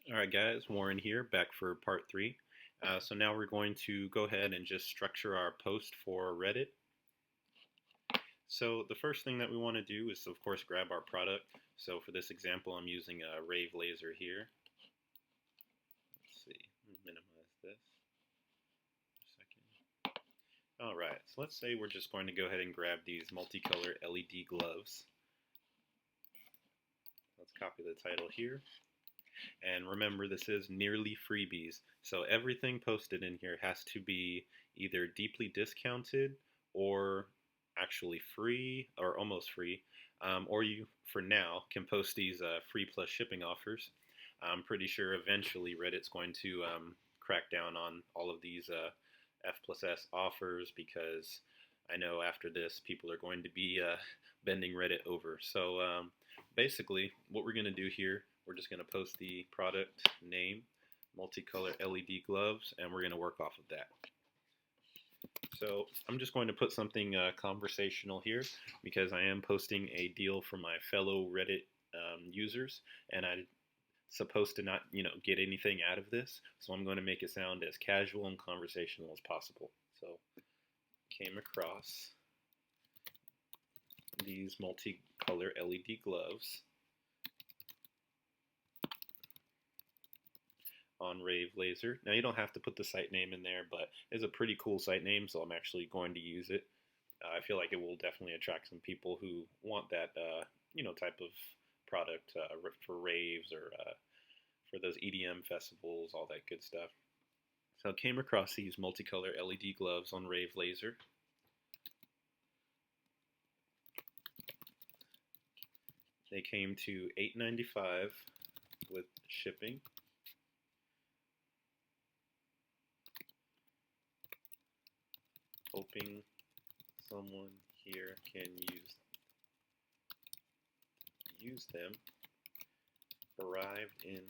Alright guys, Warren here, back for part 3. So now we're going to go ahead and just structure our post for Reddit. So the first thing that we want to do is of course grab our product. So for this example I'm using a Rave laser here. Let's see, minimize this for a second. Alright, so let's say we're just going to go ahead and grab these multicolor LED gloves. Let's copy the title here. And remember, this is nearly freebies. So everything posted in here has to be either deeply discounted or actually free or almost free. Or you, for now, can post these free plus shipping offers. I'm pretty sure eventually Reddit's going to crack down on all of these F plus S offers because I know after this people are going to be bending Reddit over. So basically, what we're going to do here, we're just going to post the product name, multicolor LED gloves, and we're going to work off of that. So I'm just going to put something conversational here because I am posting a deal for my fellow Reddit users, and I'm supposed to not, get anything out of this. So I'm going to make it sound as casual and conversational as possible. So came across these multicolor LED gloves on Rave Laser. Now you don't have to put the site name in there, but it's a pretty cool site name, so I'm actually going to use it. I feel like it will definitely attract some people who want that, type of product for raves or for those EDM festivals, all that good stuff. So I came across these multicolor LED gloves on Rave Laser. They came to $8.95 with shipping. Hoping someone here can use them. Arrived in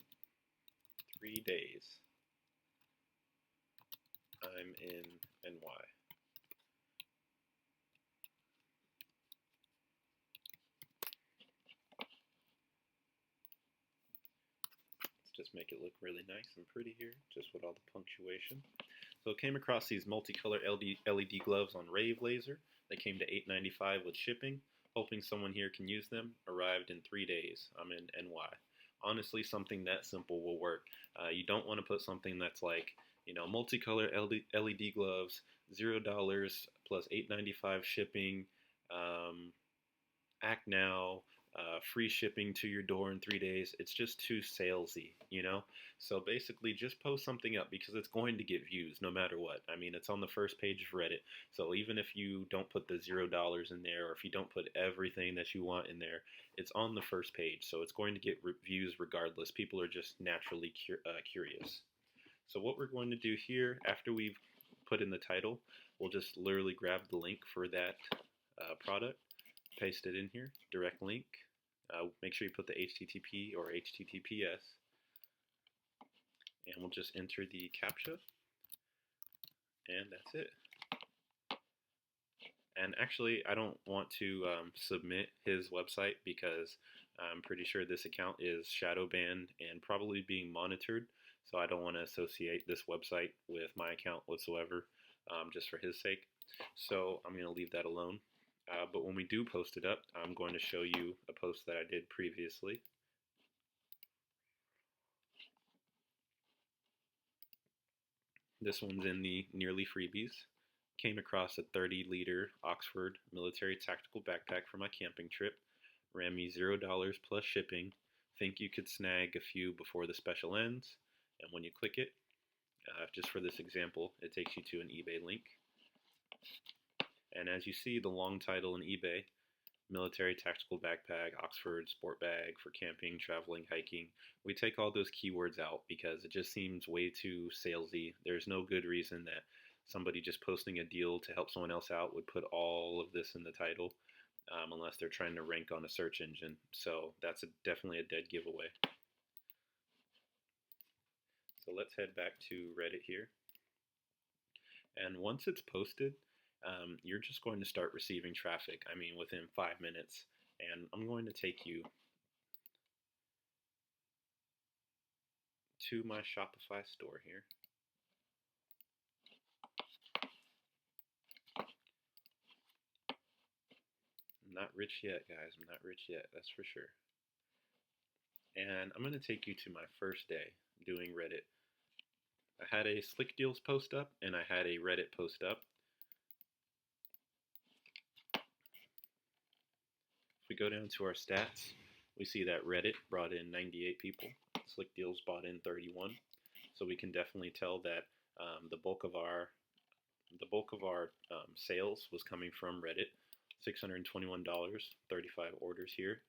3 days. I'm in NY. Let's just make it look really nice and pretty here, just with all the punctuation. So I came across these multicolor LED gloves on Rave Laser. They came to $8.95 with shipping. Hoping someone here can use them. Arrived in 3 days. I'm in NY. Honestly, something that simple will work. You don't want to put something that's like, multicolor LED gloves, $0 plus $8.95 shipping, act now, free shipping to your door in 3 days. It's just too salesy, So basically, just post something up because it's going to get views no matter what. I mean, it's on the first page of Reddit. So even if you don't put the $0 in there, or if you don't put everything that you want in there, it's on the first page. So it's going to get views regardless. People are just naturally curious. So what we're going to do here, after we've put in the title, we'll just literally grab the link for that product, paste it in here, direct link. Make sure you put the HTTP or HTTPS, and we'll just enter the CAPTCHA, and that's it. And actually, I don't want to submit his website because I'm pretty sure this account is shadow banned and probably being monitored, so I don't want to associate this website with my account whatsoever, just for his sake. So I'm going to leave that alone. But when we do post it up, I'm going to show you a post that I did previously. This one's in the nearly freebies. Came across a 30-liter Oxford military tactical backpack for my camping trip. Ran me $0 plus shipping. Think you could snag a few before the special ends. And when you click it, just for this example, it takes you to an eBay link. And as you see, the long title in eBay, military tactical backpack, Oxford sport bag for camping, traveling, hiking. We take all those keywords out because it just seems way too salesy. There's no good reason that somebody just posting a deal to help someone else out would put all of this in the title, unless they're trying to rank on a search engine. So that's definitely a dead giveaway. So let's head back to Reddit here. And once it's posted, you're just going to start receiving traffic, within 5 minutes. And I'm going to take you to my Shopify store here. I'm not rich yet, guys. I'm not rich yet, that's for sure. And I'm going to take you to my first day doing Reddit. I had a Slickdeals post up and I had a Reddit post up. If we go down to our stats, we see that Reddit brought in 98 people. Slickdeals brought in 31. So we can definitely tell that the bulk of our sales was coming from Reddit. $621, 35 orders here.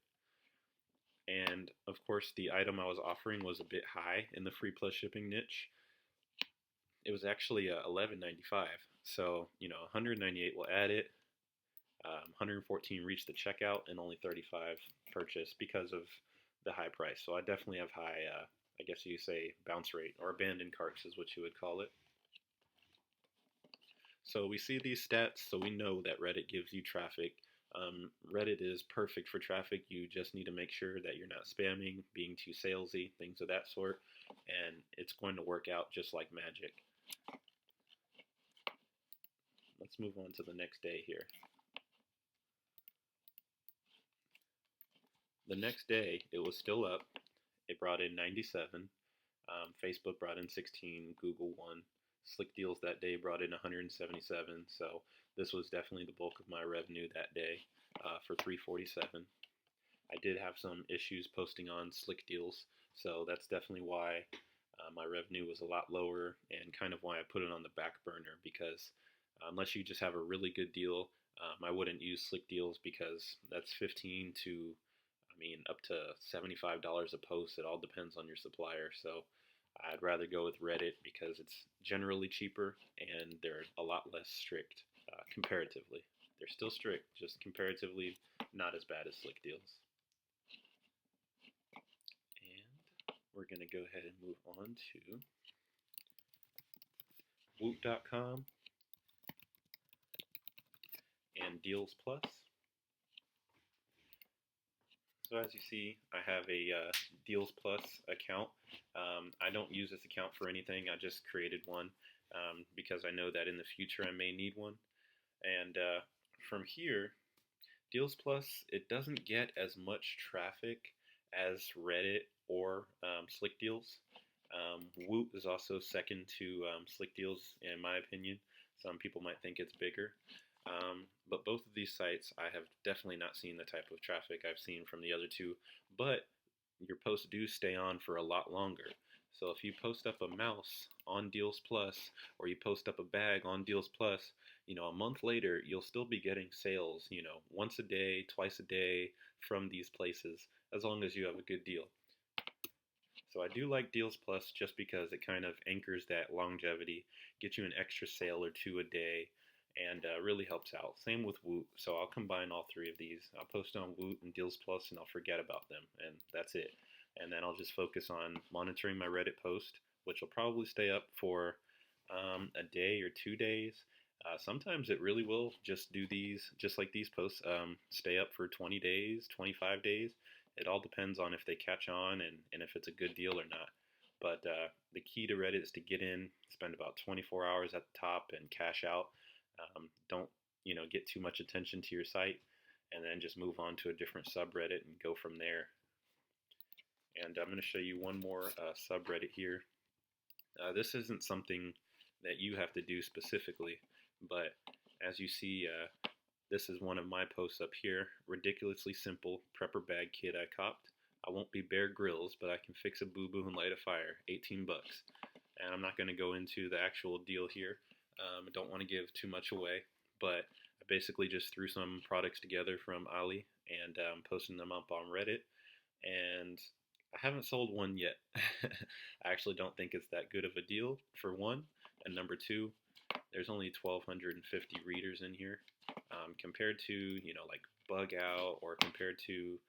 And of course, the item I was offering was a bit high in the free plus shipping niche. It was actually $11.95. So 198 will add it. 114 reached the checkout, and only 35 purchased because of the high price. So I definitely have high, I guess you say, bounce rate, or abandoned carts is what you would call it. So we see these stats, so we know that Reddit gives you traffic. Reddit is perfect for traffic. You just need to make sure that you're not spamming, being too salesy, things of that sort, and it's going to work out just like magic. Let's move on to the next day here. The next day, it was still up. It brought in 97. Facebook brought in 16. Google 1. Slickdeals that day brought in 177. So this was definitely the bulk of my revenue that day for 347. I did have some issues posting on Slickdeals, so that's definitely why my revenue was a lot lower, and kind of why I put it on the back burner, because unless you just have a really good deal, I wouldn't use Slickdeals, because that's 15 to up to $75 a post. It all depends on your supplier. So I'd rather go with Reddit because it's generally cheaper and they're a lot less strict comparatively. They're still strict, just comparatively not as bad as Slickdeals. And we're going to go ahead and move on to Woot.com and Deals Plus. So as you see, I have a Deals Plus account. I don't use this account for anything. I just created one because I know that in the future I may need one. And from here, Deals Plus, it doesn't get as much traffic as Reddit or Slickdeals. Woot is also second to Slickdeals in my opinion. Some people might think it's bigger. But both of these sites, I have definitely not seen the type of traffic I've seen from the other two, but your posts do stay on for a lot longer. So if you post up a mouse on Deals Plus, or you post up a bag on Deals Plus, a month later, you'll still be getting sales, once a day, twice a day from these places, as long as you have a good deal. So I do like Deals Plus just because it kind of anchors that longevity, gets you an extra sale or two a day, and really helps out. Same with Woot, so I'll combine all three of these. I'll post on Woot and Deals Plus, and I'll forget about them, and that's it. And then I'll just focus on monitoring my Reddit post, which will probably stay up for a day or 2 days. Sometimes it really will just do these, just like these posts, stay up for 20 days, 25 days. It all depends on if they catch on and if it's a good deal or not. But the key to Reddit is to get in, spend about 24 hours at the top, and cash out. Don't get too much attention to your site, and then just move on to a different subreddit and go from there. And I'm going to show you one more subreddit here. This isn't something that you have to do specifically, but as you see, this is one of my posts up here. Ridiculously simple prepper bag kit I copped. I won't be Bear Grylls, but I can fix a boo-boo and light a fire. 18 bucks. And I'm not going to go into the actual deal here. I don't want to give too much away, but I basically just threw some products together from Ali and posting them up on Reddit, and I haven't sold one yet. I actually don't think it's that good of a deal, for one, and number two, there's only 1,250 readers in here, compared to, like Bug Out, or compared to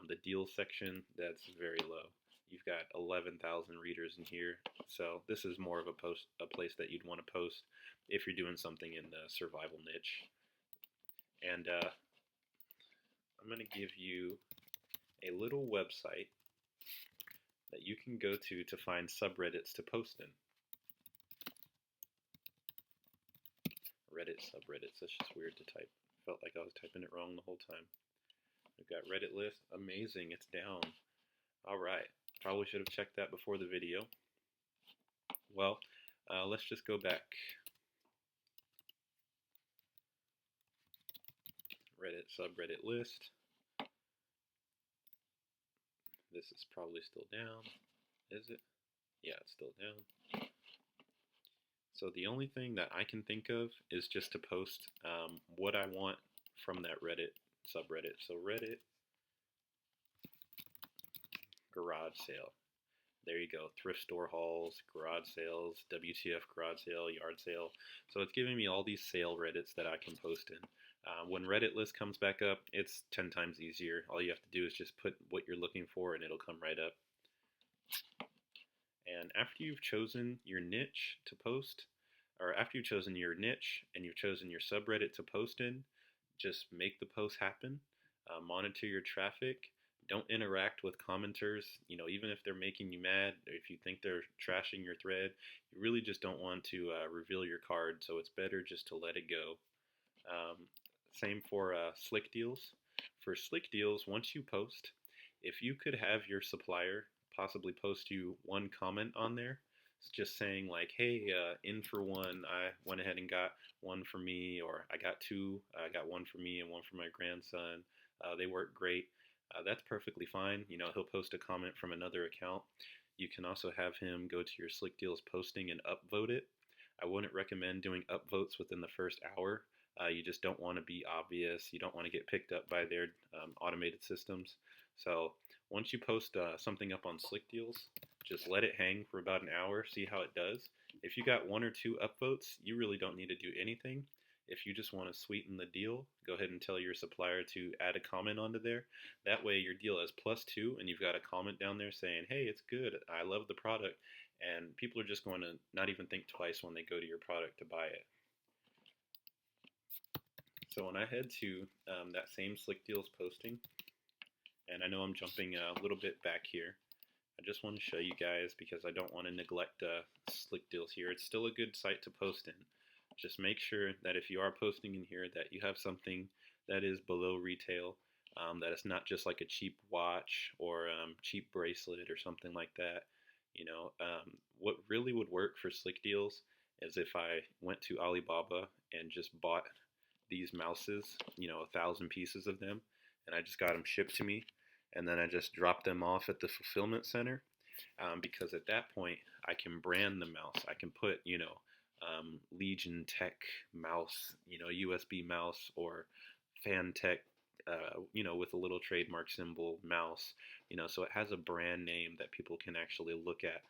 the deal section, that's very low. You've got 11,000 readers in here, so this is more of a place that you'd want to post if you're doing something in the survival niche. And I'm going to give you a little website that you can go to find subreddits to post in. Reddit subreddits, that's just weird to type. Felt like I was typing it wrong the whole time. We've got Reddit list, amazing, it's down. Alright, probably should have checked that before the video. Well, let's just go back. Reddit subreddit list. This is probably still down. Is it? Yeah, it's still down. So the only thing that I can think of is just to post what I want from that Reddit subreddit. So Reddit garage sale. There you go. Thrift store hauls, garage sales, WTF garage sale, yard sale. So it's giving me all these sale Reddits that I can post in. When Reddit list comes back up, it's 10 times easier. All you have to do is just put what you're looking for and it'll come right up. And after you've chosen your niche to post, or after you've chosen your niche and you've chosen your subreddit to post in, just make the post happen. Monitor your traffic. Don't interact with commenters. Even if they're making you mad, or if you think they're trashing your thread, you really just don't want to reveal your card. So it's better just to let it go. Same for Slickdeals. For Slickdeals, once you post, if you could have your supplier possibly post you one comment on there, it's just saying like, hey, in for one, I went ahead and got one for me, or I got two, I got one for me and one for my grandson. They work great. That's perfectly fine. He'll post a comment from another account. You can also have him go to your Slickdeals posting and upvote it. I wouldn't recommend doing upvotes within the first hour. You just don't want to be obvious. You don't want to get picked up by their automated systems. So once you post something up on Slickdeals, just let it hang for about an hour, see how it does. If you got one or two upvotes, you really don't need to do anything. If you just want to sweeten the deal, go ahead and tell your supplier to add a comment onto there. That way your deal is +2 and you've got a comment down there saying, hey, it's good, I love the product. And people are just going to not even think twice when they go to your product to buy it. So when I head to that same Slickdeals posting, and I know I'm jumping a little bit back here, I just want to show you guys because I don't want to neglect Slickdeals here. It's still a good site to post in. Just make sure that if you are posting in here that you have something that is below retail, that it's not just like a cheap watch or cheap bracelet or something like that. What really would work for Slickdeals is if I went to Alibaba and just bought these mouses, 1,000 pieces of them, and I just got them shipped to me, and then I just dropped them off at the fulfillment center, because at that point I can brand the mouse. I can put, Legion Tech mouse, USB mouse, or Fan Tech, with a little trademark symbol mouse, so it has a brand name that people can actually look at.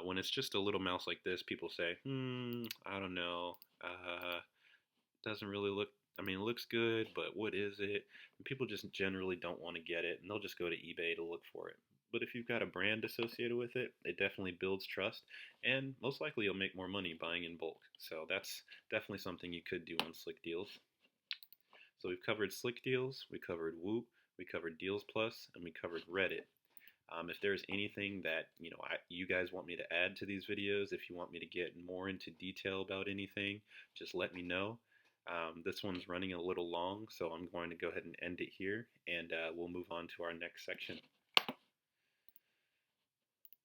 When it's just a little mouse like this, people say, I don't know, doesn't really look, it looks good, but what is it? And people just generally don't want to get it, and they'll just go to eBay to look for it. But if you've got a brand associated with it, it definitely builds trust, and most likely you'll make more money buying in bulk. So that's definitely something you could do on Slickdeals. So we've covered Slickdeals, we covered Woot, we covered Deals Plus, and we covered Reddit. If there's anything that you guys want me to add to these videos, if you want me to get more into detail about anything, just let me know. This one's running a little long, so I'm going to go ahead and end it here, and we'll move on to our next section.